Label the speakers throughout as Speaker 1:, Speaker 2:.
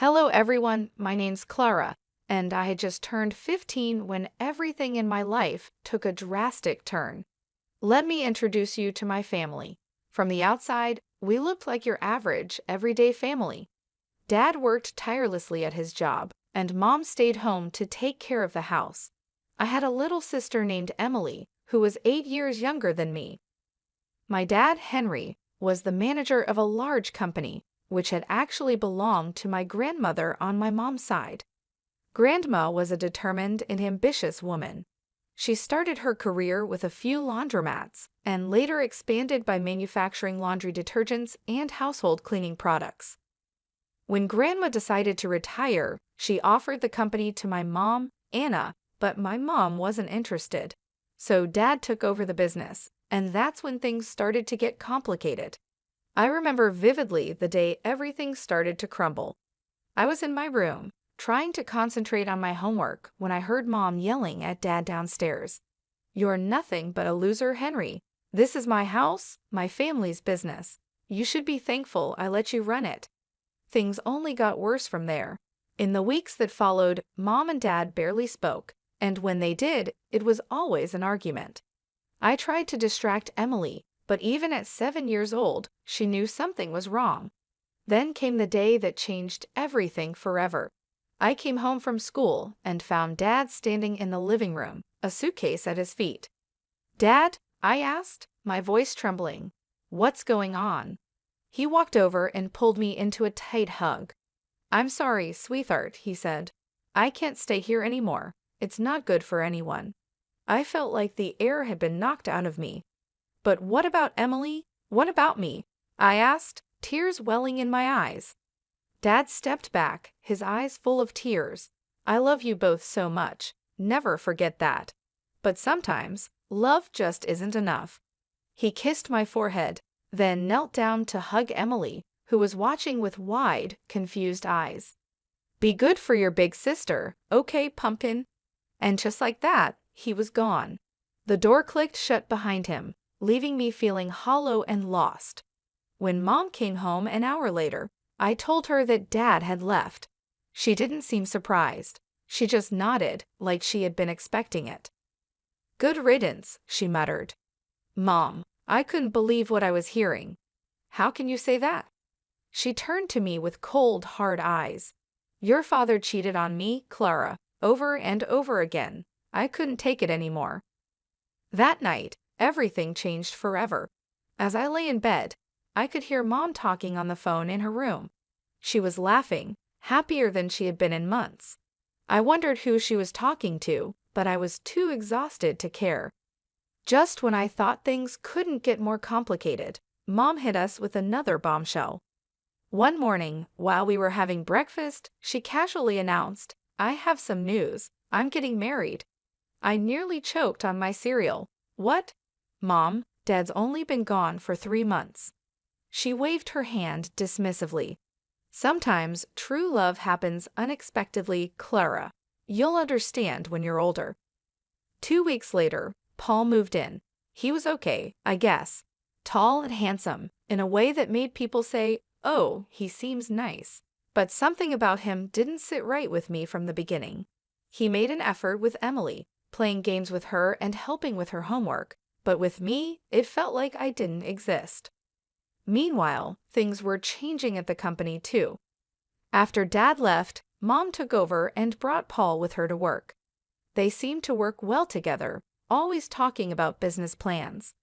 Speaker 1: Hello everyone, my name's Clara, and I had just turned 15 when everything in my life took a drastic turn. Let me introduce you to my family. From the outside, we looked like your average, everyday family. Dad worked tirelessly at his job, and Mom stayed home to take care of the house. I had a little sister named Emily, who was 8 years younger than me. My dad, Henry, was the manager of a large company, which had actually belonged to my grandmother on my mom's side. Grandma was a determined and ambitious woman. She started her career with a few laundromats and later expanded by manufacturing laundry detergents and household cleaning products. When Grandma decided to retire, she offered the company to my mom, Anna, but my mom wasn't interested. So Dad took over the business, and that's when things started to get complicated. I remember vividly the day everything started to crumble. I was in my room, trying to concentrate on my homework when I heard Mom yelling at Dad downstairs. "You're nothing but a loser, Henry. This is my house, my family's business. You should be thankful I let you run it." Things only got worse from there. In the weeks that followed, Mom and Dad barely spoke, and when they did, it was always an argument. I tried to distract Emily, but even at 7 years old, she knew something was wrong. Then came the day that changed everything forever. I came home from school and found Dad standing in the living room, a suitcase at his feet. "Dad?" I asked, my voice trembling. "What's going on?" He walked over and pulled me into a tight hug. "I'm sorry, sweetheart," he said. "I can't stay here anymore. It's not good for anyone." I felt like the air had been knocked out of me. "But what about Emily? What about me?" I asked, tears welling in my eyes. Dad stepped back, his eyes full of tears. "I love you both so much. Never forget that. But sometimes, love just isn't enough." He kissed my forehead, then knelt down to hug Emily, who was watching with wide, confused eyes. "Be good for your big sister, okay, pumpkin?" And just like that, he was gone. The door clicked shut behind him, leaving me feeling hollow and lost. When Mom came home an hour later, I told her that Dad had left. She didn't seem surprised. She just nodded, like she had been expecting it. "Good riddance," she muttered. "Mom, I couldn't believe what I was hearing." "How can you say that?" She turned to me with cold, hard eyes. "Your father cheated on me, Clara, over and over again. I couldn't take it anymore." That night, everything changed forever. As I lay in bed, I could hear Mom talking on the phone in her room. She was laughing, happier than she had been in months. I wondered who she was talking to, but I was too exhausted to care. Just when I thought things couldn't get more complicated, Mom hit us with another bombshell. One morning, while we were having breakfast, she casually announced, "I have some news. I'm getting married." I nearly choked on my cereal. "What?" "Mom, Dad's only been gone for 3 months." She waved her hand dismissively. "Sometimes true love happens unexpectedly, Clara. You'll understand when you're older." 2 weeks later, Paul moved in. He was okay, I guess. Tall and handsome, in a way that made people say, "Oh, he seems nice." But something about him didn't sit right with me from the beginning. He made an effort with Emily, playing games with her and helping with her homework, but with me, it felt like I didn't exist. Meanwhile, things were changing at the company too. After Dad left, Mom took over and brought Paul with her to work. They seemed to work well together, always talking about business plans.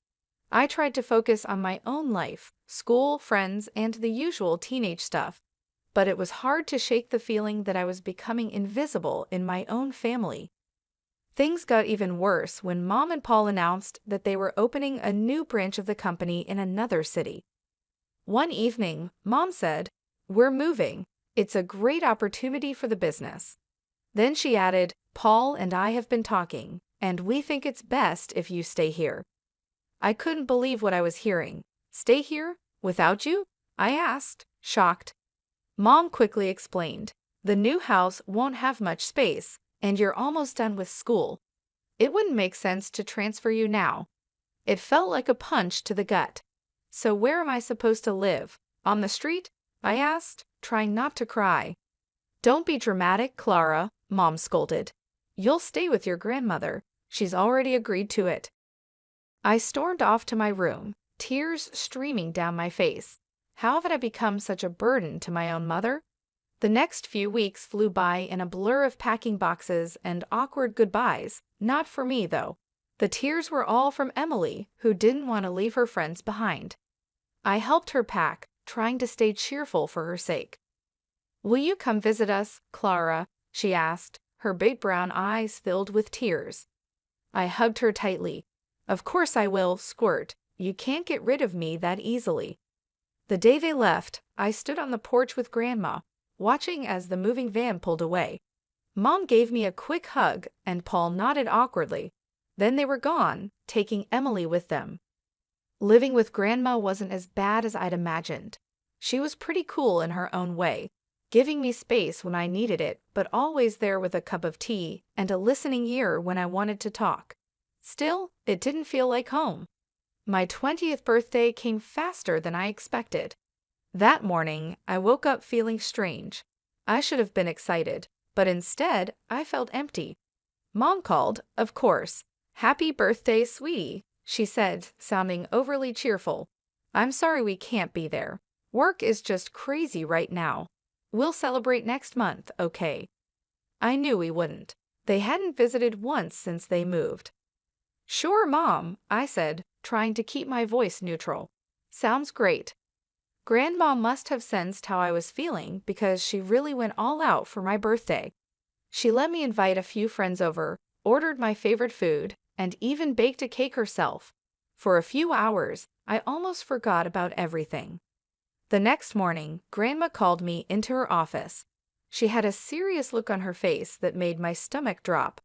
Speaker 1: I tried to focus on my own life, school, friends, and the usual teenage stuff, but it was hard to shake the feeling that I was becoming invisible in my own family. Things got even worse when Mom and Paul announced that they were opening a new branch of the company in another city. One evening, Mom said, "We're moving. It's a great opportunity for the business." Then she added, "Paul and I have been talking, and we think it's best if you stay here." I couldn't believe what I was hearing. "Stay here? Without you?" I asked, shocked. Mom quickly explained, "The new house won't have much space, and you're almost done with school. It wouldn't make sense to transfer you now." It felt like a punch to the gut. "So where am I supposed to live? On the street?" I asked, trying not to cry. Don't be dramatic, Clara, Mom scolded. You'll stay with your grandmother. She's already agreed to it. I stormed off to my room, tears streaming down my face. How had I become such a burden to my own mother? The next few weeks flew by in a blur of packing boxes and awkward goodbyes. Not for me, though. The tears were all from Emily, who didn't want to leave her friends behind. I helped her pack, trying to stay cheerful for her sake. Will you come visit us, Clara? She asked, her big brown eyes filled with tears. I hugged her tightly. Of course I will, Squirt. You can't get rid of me that easily. The day they left, I stood on the porch with Grandma, watching as the moving van pulled away. Mom gave me a quick hug, and Paul nodded awkwardly. Then they were gone, taking Emily with them. Living with Grandma wasn't as bad as I'd imagined. She was pretty cool in her own way, giving me space when I needed it, but always there with a cup of tea and a listening ear when I wanted to talk. Still, it didn't feel like home. My 20th birthday came faster than I expected. That morning, I woke up feeling strange. I should have been excited, but instead, I felt empty. Mom called, of course. Happy birthday, sweetie, she said, sounding overly cheerful. I'm sorry we can't be there. Work is just crazy right now. We'll celebrate next month, okay? I knew we wouldn't. They hadn't visited once since they moved. Sure, Mom, I said, trying to keep my voice neutral. Sounds great. Grandma must have sensed how I was feeling because she really went all out for my birthday. She let me invite a few friends over, ordered my favorite food, and even baked a cake herself. For a few hours, I almost forgot about everything. The next morning, Grandma called me into her office. She had a serious look on her face that made my stomach drop.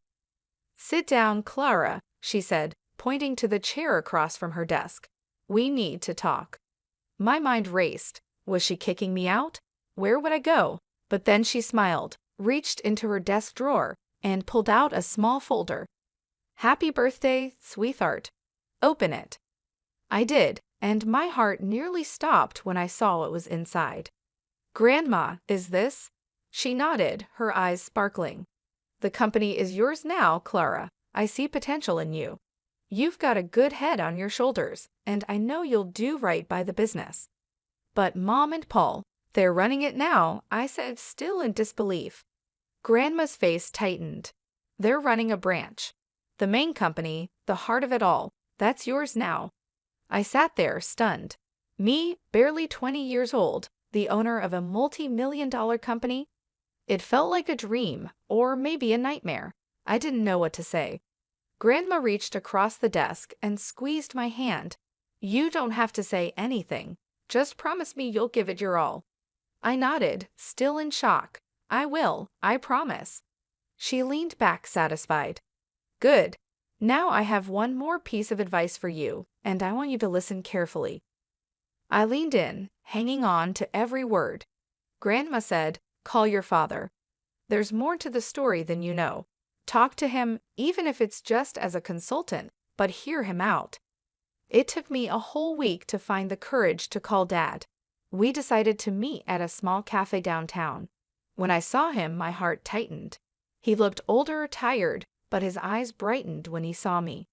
Speaker 1: Sit down, Clara, she said, pointing to the chair across from her desk. We need to talk. My mind raced. Was she kicking me out? Where would I go? But then she smiled, reached into her desk drawer, and pulled out a small folder. Happy birthday, sweetheart. Open it. I did, and my heart nearly stopped when I saw what was inside. Grandma, is this? She nodded, her eyes sparkling. The company is yours now, Clara. I see potential in you. You've got a good head on your shoulders, and I know you'll do right by the business. But Mom and Paul, they're running it now, I said, still in disbelief. Grandma's face tightened. They're running a branch. The main company, the heart of it all, that's yours now. I sat there, stunned. Me, barely 20 years old, the owner of a multi-million-dollar company? It felt like a dream, or maybe a nightmare. I didn't know what to say. Grandma reached across the desk and squeezed my hand. You don't have to say anything. Just promise me you'll give it your all. I nodded, still in shock. I will, I promise. She leaned back satisfied. Good. Now I have one more piece of advice for you, and I want you to listen carefully. I leaned in, hanging on to every word. Grandma said, call your father. There's more to the story than you know. Talk to him, even if it's just as a consultant, but hear him out. It took me a whole week to find the courage to call Dad. We decided to meet at a small cafe downtown. When I saw him, my heart tightened. He looked older, tired, but his eyes brightened when he saw me.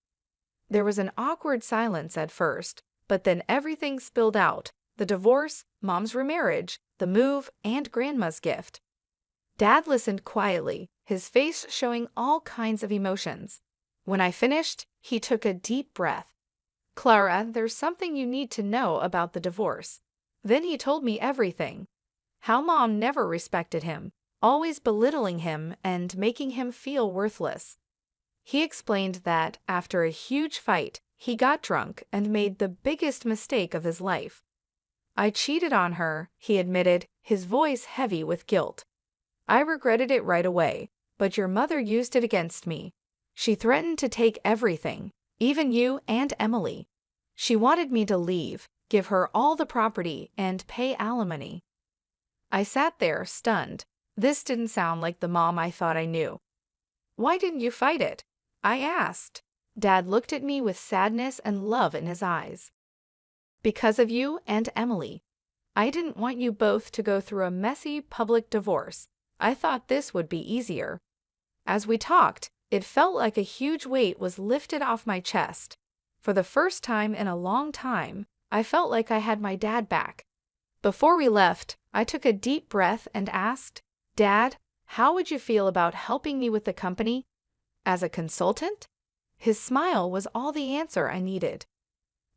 Speaker 1: There was an awkward silence at first, but then everything spilled out. The divorce, Mom's remarriage, the move, and Grandma's gift. Dad listened quietly, his face showing all kinds of emotions. When I finished, he took a deep breath. Clara, there's something you need to know about the divorce. Then he told me everything. How Mom never respected him, always belittling him and making him feel worthless. He explained that, after a huge fight, he got drunk and made the biggest mistake of his life. I cheated on her, he admitted, his voice heavy with guilt. I regretted it right away, but your mother used it against me. She threatened to take everything, even you and Emily. She wanted me to leave, give her all the property, and pay alimony. I sat there, stunned. This didn't sound like the Mom I thought I knew. Why didn't you fight it? I asked. Dad looked at me with sadness and love in his eyes. Because of you and Emily. I didn't want you both to go through a messy public divorce. I thought this would be easier. As we talked, it felt like a huge weight was lifted off my chest. For the first time in a long time, I felt like I had my dad back. Before we left, I took a deep breath and asked, "Dad, how would you feel about helping me with the company? As a consultant?" His smile was all the answer I needed.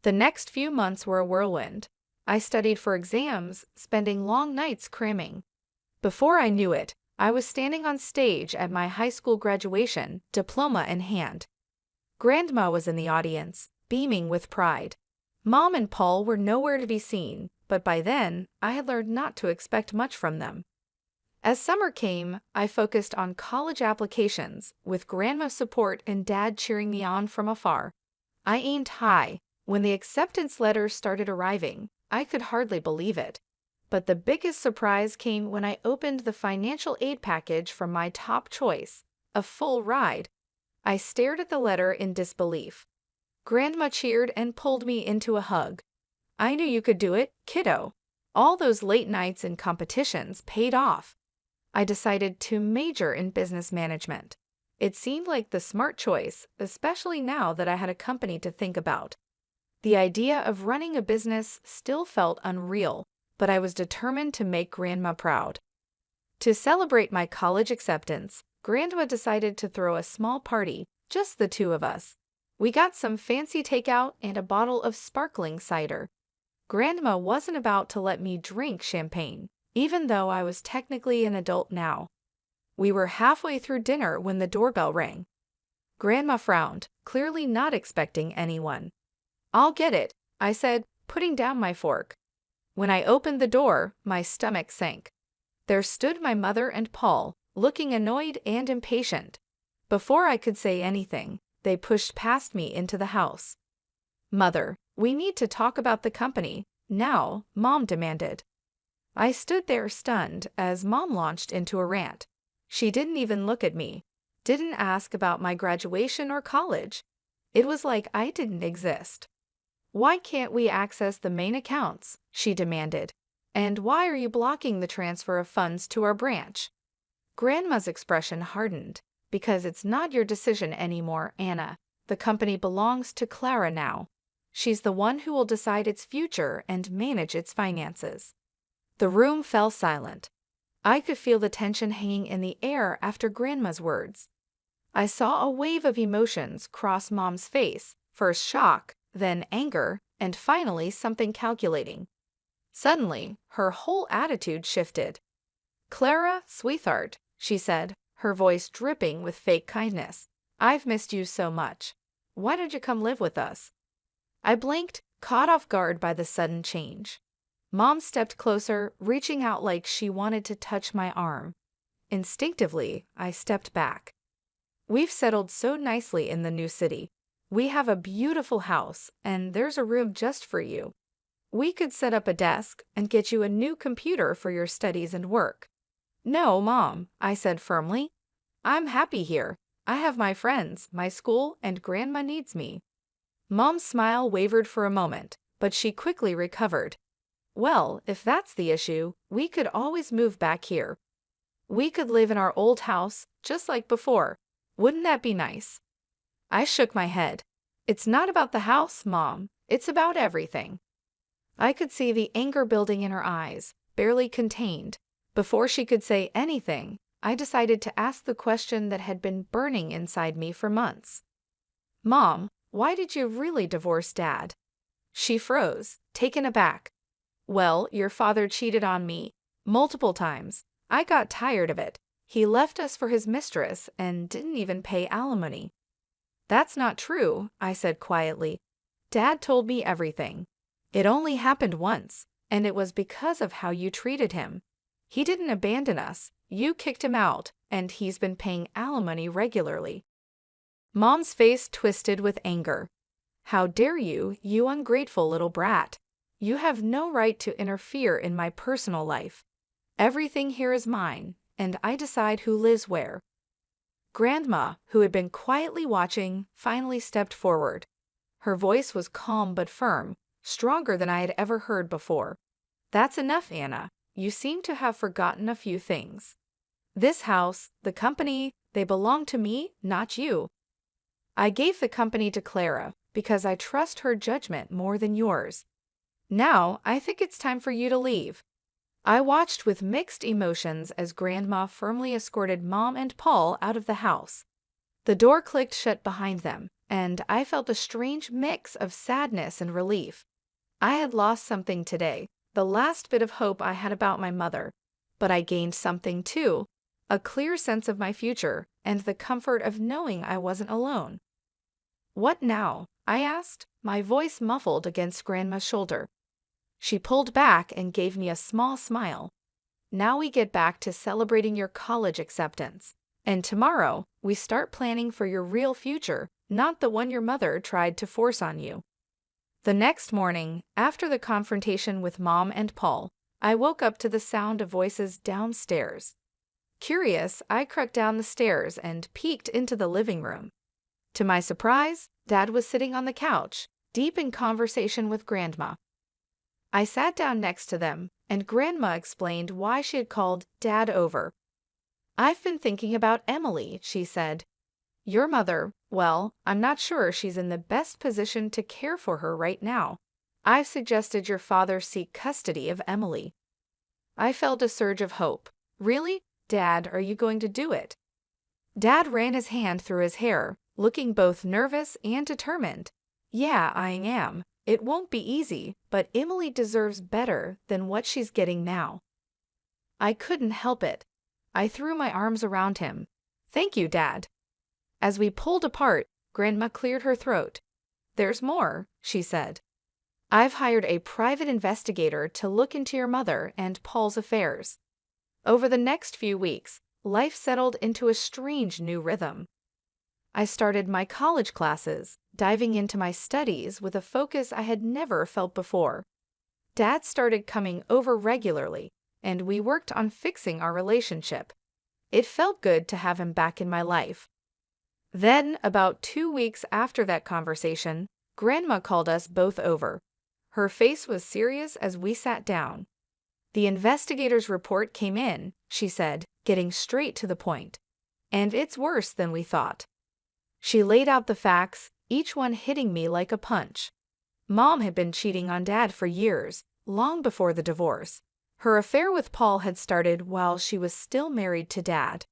Speaker 1: The next few months were a whirlwind. I studied for exams, spending long nights cramming. Before I knew it, I was standing on stage at my high school graduation, diploma in hand. Grandma was in the audience, beaming with pride. Mom and Paul were nowhere to be seen, but by then, I had learned not to expect much from them. As summer came, I focused on college applications, with Grandma's support and Dad cheering me on from afar. I aimed high. When the acceptance letters started arriving, I could hardly believe it. But the biggest surprise came when I opened the financial aid package from my top choice, a full ride. I stared at the letter in disbelief. Grandma cheered and pulled me into a hug. "I knew you could do it, kiddo." All those late nights and competitions paid off. I decided to major in business management. It seemed like the smart choice, especially now that I had a company to think about. The idea of running a business still felt unreal, but I was determined to make Grandma proud. To celebrate my college acceptance, Grandma decided to throw a small party, just the two of us. We got some fancy takeout and a bottle of sparkling cider. Grandma wasn't about to let me drink champagne, even though I was technically an adult now. We were halfway through dinner when the doorbell rang. Grandma frowned, clearly not expecting anyone. "I'll get it," I said, putting down my fork. When I opened the door, my stomach sank. There stood my mother and Paul, looking annoyed and impatient. Before I could say anything, they pushed past me into the house. "Mother, we need to talk about the company, now," Mom demanded. I stood there stunned as Mom launched into a rant. She didn't even look at me, didn't ask about my graduation or college. It was like I didn't exist. "Why can't we access the main accounts?" she demanded. "And why are you blocking the transfer of funds to our branch?" Grandma's expression hardened. "Because it's not your decision anymore, Anna. The company belongs to Clara now. She's the one who will decide its future and manage its finances." The room fell silent. I could feel the tension hanging in the air after Grandma's words. I saw a wave of emotions cross Mom's face, first shock, then anger, and finally something calculating. Suddenly, her whole attitude shifted. "Clara, sweetheart," she said, her voice dripping with fake kindness. "I've missed you so much. Why don't you come live with us?" I blinked, caught off guard by the sudden change. Mom stepped closer, reaching out like she wanted to touch my arm. Instinctively, I stepped back. "We've settled so nicely in the new city. We have a beautiful house, and there's a room just for you. We could set up a desk and get you a new computer for your studies and work." "No, Mom," I said firmly. "I'm happy here. I have my friends, my school, and Grandma needs me." Mom's smile wavered for a moment, but she quickly recovered. "Well, if that's the issue, we could always move back here. We could live in our old house, just like before. Wouldn't that be nice?" I shook my head. "It's not about the house, Mom. It's about everything." I could see the anger building in her eyes, barely contained. Before she could say anything, I decided to ask the question that had been burning inside me for months. "Mom, why did you really divorce Dad?" She froze, taken aback. "Well, your father cheated on me multiple times. I got tired of it. He left us for his mistress and didn't even pay alimony." "That's not true," I said quietly. "Dad told me everything. It only happened once, and it was because of how you treated him. He didn't abandon us. You kicked him out, and he's been paying alimony regularly." Mom's face twisted with anger. "How dare you, you ungrateful little brat. You have no right to interfere in my personal life. Everything here is mine, and I decide who lives where." Grandma, who had been quietly watching, finally stepped forward. Her voice was calm but firm, stronger than I had ever heard before. "That's enough, Anna. You seem to have forgotten a few things. This house, the company, they belong to me, not you. I gave the company to Clara because I trust her judgment more than yours. Now, I think it's time for you to leave." I watched with mixed emotions as Grandma firmly escorted Mom and Paul out of the house. The door clicked shut behind them, and I felt a strange mix of sadness and relief. I had lost something today, the last bit of hope I had about my mother, but I gained something too, a clear sense of my future and the comfort of knowing I wasn't alone. "What now?" I asked, my voice muffled against Grandma's shoulder. She pulled back and gave me a small smile. "Now we get back to celebrating your college acceptance. And tomorrow, we start planning for your real future, not the one your mother tried to force on you." The next morning, after the confrontation with Mom and Paul, I woke up to the sound of voices downstairs. Curious, I crept down the stairs and peeked into the living room. To my surprise, Dad was sitting on the couch, deep in conversation with Grandma. I sat down next to them, and Grandma explained why she had called Dad over. "I've been thinking about Emily," she said. "Your mother, well, I'm not sure she's in the best position to care for her right now. I've suggested your father seek custody of Emily." I felt a surge of hope. "Really? Dad, are you going to do it?" Dad ran his hand through his hair, looking both nervous and determined. "Yeah, I am. It won't be easy, but Emily deserves better than what she's getting now." I couldn't help it. I threw my arms around him. "Thank you, Dad." As we pulled apart, Grandma cleared her throat. "There's more," she said. "I've hired a private investigator to look into your mother and Paul's affairs." Over the next few weeks, life settled into a strange new rhythm. I started my college classes, diving into my studies with a focus I had never felt before. Dad started coming over regularly, and we worked on fixing our relationship. It felt good to have him back in my life. Then, about 2 weeks after that conversation, Grandma called us both over. Her face was serious as we sat down. "The investigator's report came in," she said, getting straight to the point. "And it's worse than we thought." She laid out the facts, each one hitting me like a punch. Mom had been cheating on Dad for years, long before the divorce. Her affair with Paul had started while she was still married to Dad.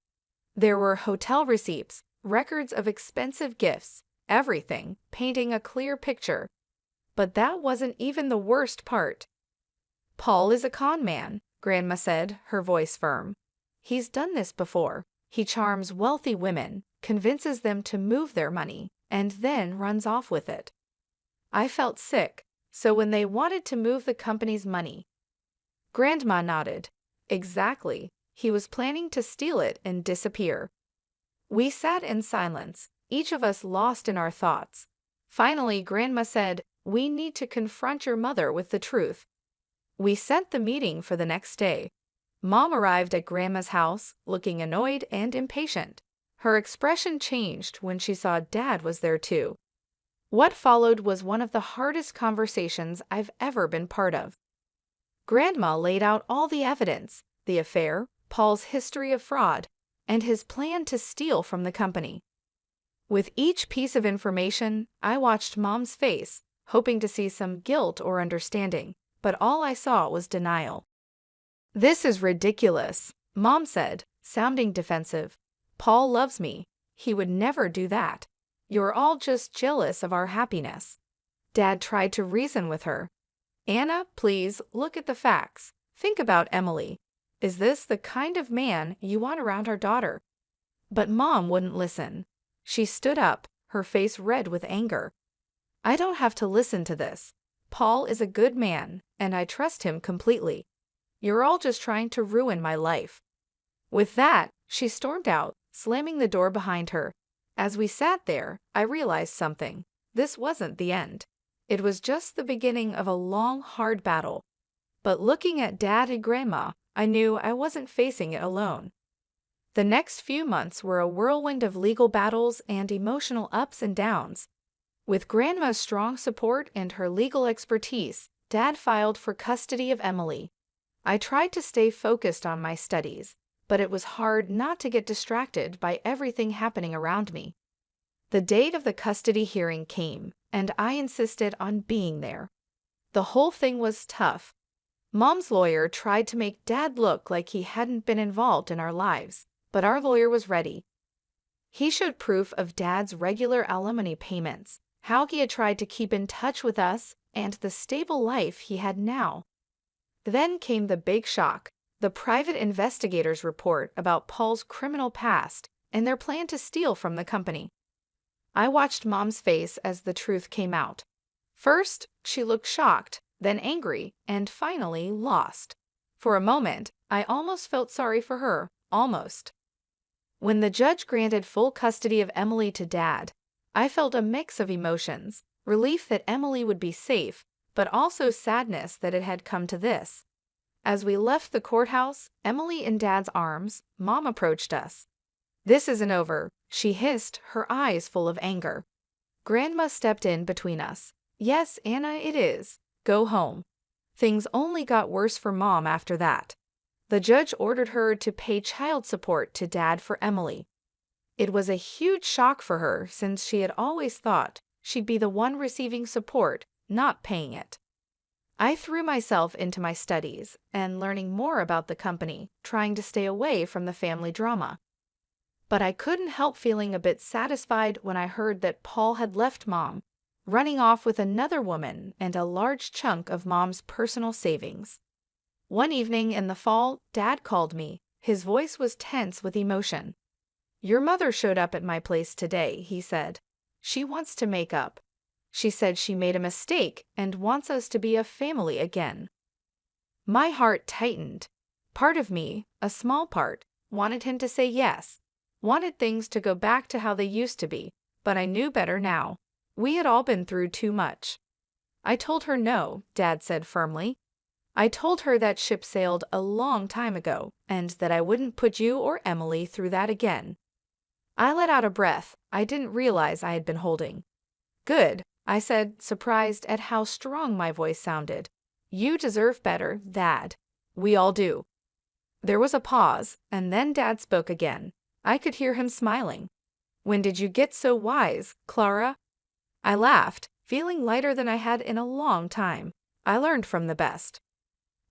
Speaker 1: There were hotel receipts, records of expensive gifts, everything, painting a clear picture. But that wasn't even the worst part. "Paul is a con man," Grandma said, her voice firm. "He's done this before. He charms wealthy women, convinces them to move their money, and then runs off with it." I felt sick. "So when they wanted to move the company's money?" Grandma nodded. "Exactly. He was planning to steal it and disappear." We sat in silence, each of us lost in our thoughts. Finally, Grandma said, "We need to confront your mother with the truth." We set the meeting for the next day. Mom arrived at Grandma's house, looking annoyed and impatient. Her expression changed when she saw Dad was there too. What followed was one of the hardest conversations I've ever been part of. Grandma laid out all the evidence, the affair, Paul's history of fraud, and his plan to steal from the company. With each piece of information, I watched Mom's face, hoping to see some guilt or understanding, but all I saw was denial. "This is ridiculous," Mom said, sounding defensive. "Paul loves me. He would never do that. You're all just jealous of our happiness." Dad tried to reason with her. "Anna, please, look at the facts. Think about Emily. Is this the kind of man you want around our daughter?" But Mom wouldn't listen. She stood up, her face red with anger. "I don't have to listen to this. Paul is a good man, and I trust him completely. You're all just trying to ruin my life." With that, she stormed out, slamming the door behind her. As we sat there, I realized something. This wasn't the end. It was just the beginning of a long, hard battle. But looking at Dad and Grandma, I knew I wasn't facing it alone. The next few months were a whirlwind of legal battles and emotional ups and downs. With Grandma's strong support and her legal expertise, Dad filed for custody of Emily. I tried to stay focused on my studies, but it was hard not to get distracted by everything happening around me. The date of the custody hearing came, and I insisted on being there. The whole thing was tough. Mom's lawyer tried to make Dad look like he hadn't been involved in our lives, but our lawyer was ready. He showed proof of Dad's regular alimony payments, how he had tried to keep in touch with us, and the stable life he had now. Then came the big shock, the private investigator's report about Paul's criminal past and their plan to steal from the company. I watched Mom's face as the truth came out. First, she looked shocked, then angry, and finally lost. For a moment, I almost felt sorry for her, almost. When the judge granted full custody of Emily to Dad, I felt a mix of emotions, relief that Emily would be safe, but also sadness that it had come to this. As we left the courthouse, Emily in Dad's arms, Mom approached us. "This isn't over," she hissed, her eyes full of anger. Grandma stepped in between us. "Yes, Anna, it is. Go home." Things only got worse for Mom after that. The judge ordered her to pay child support to Dad for Emily. It was a huge shock for her since she had always thought she'd be the one receiving support, not paying it. I threw myself into my studies and learning more about the company, trying to stay away from the family drama. But I couldn't help feeling a bit satisfied when I heard that Paul had left Mom, running off with another woman and a large chunk of Mom's personal savings. One evening in the fall, Dad called me. His voice was tense with emotion. "Your mother showed up at my place today," he said. "She wants to make up. She said she made a mistake and wants us to be a family again." My heart tightened. Part of me, a small part, wanted him to say yes, wanted things to go back to how they used to be, but I knew better now. We had all been through too much. I told her no, Dad said firmly. I told her that ship sailed a long time ago and that I wouldn't put you or Emily through that again. I let out a breath I didn't realize I had been holding. "Good," I said, surprised at how strong my voice sounded. "You deserve better, Dad. We all do." There was a pause, and then Dad spoke again. I could hear him smiling. "When did you get so wise, Clara?" I laughed, feeling lighter than I had in a long time. I learned from the best.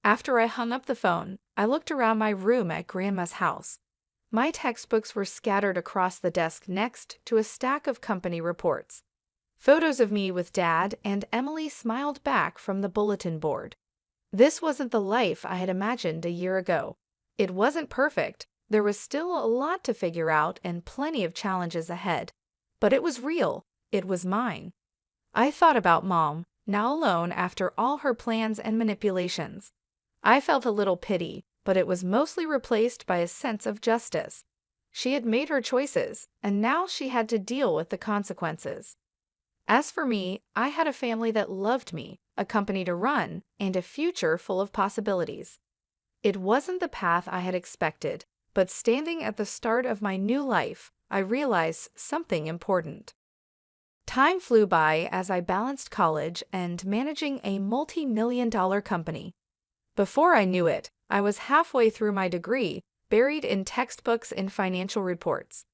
Speaker 1: After I hung up the phone, I looked around my room at Grandma's house. My textbooks were scattered across the desk next to a stack of company reports. Photos of me with Dad and Emily smiled back from the bulletin board. This wasn't the life I had imagined a year ago. It wasn't perfect. There was still a lot to figure out and plenty of challenges ahead. But it was real. It was mine. I thought about Mom, now alone after all her plans and manipulations. I felt a little pity, but it was mostly replaced by a sense of justice. She had made her choices, and now she had to deal with the consequences. As for me, I had a family that loved me, a company to run, and a future full of possibilities. It wasn't the path I had expected, but standing at the start of my new life, I realized something important. Time flew by as I balanced college and managing a multi-million-dollar company. Before I knew it, I was halfway through my degree, buried in textbooks and financial reports.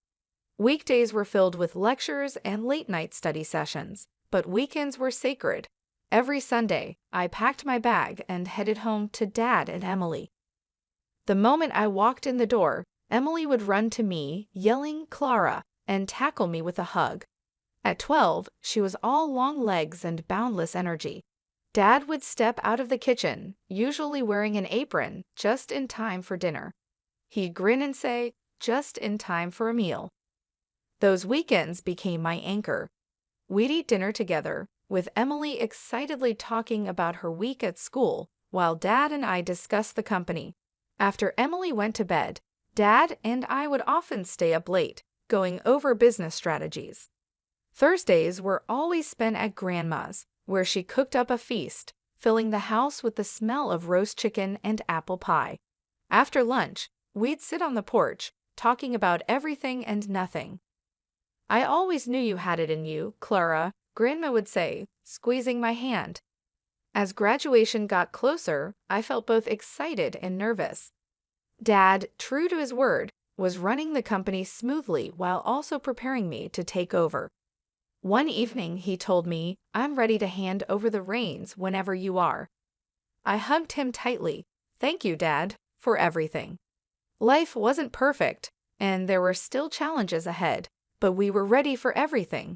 Speaker 1: Weekdays were filled with lectures and late-night study sessions, but weekends were sacred. Every Sunday, I packed my bag and headed home to Dad and Emily. The moment I walked in the door, Emily would run to me, yelling "Clara," and tackle me with a hug. At 12, she was all long legs and boundless energy. Dad would step out of the kitchen, usually wearing an apron, just in time for dinner. He'd grin and say, "Just in time for a meal." Those weekends became my anchor. We'd eat dinner together, with Emily excitedly talking about her week at school, while Dad and I discussed the company. After Emily went to bed, Dad and I would often stay up late, going over business strategies. Thursdays were always spent at Grandma's, where she cooked up a feast, filling the house with the smell of roast chicken and apple pie. After lunch, we'd sit on the porch, talking about everything and nothing. "I always knew you had it in you, Clara," Grandma would say, squeezing my hand. As graduation got closer, I felt both excited and nervous. Dad, true to his word, was running the company smoothly while also preparing me to take over. One evening, he told me, "I'm ready to hand over the reins whenever you are." I hugged him tightly. "Thank you, Dad, for everything." Life wasn't perfect, and there were still challenges ahead, but we were ready for everything.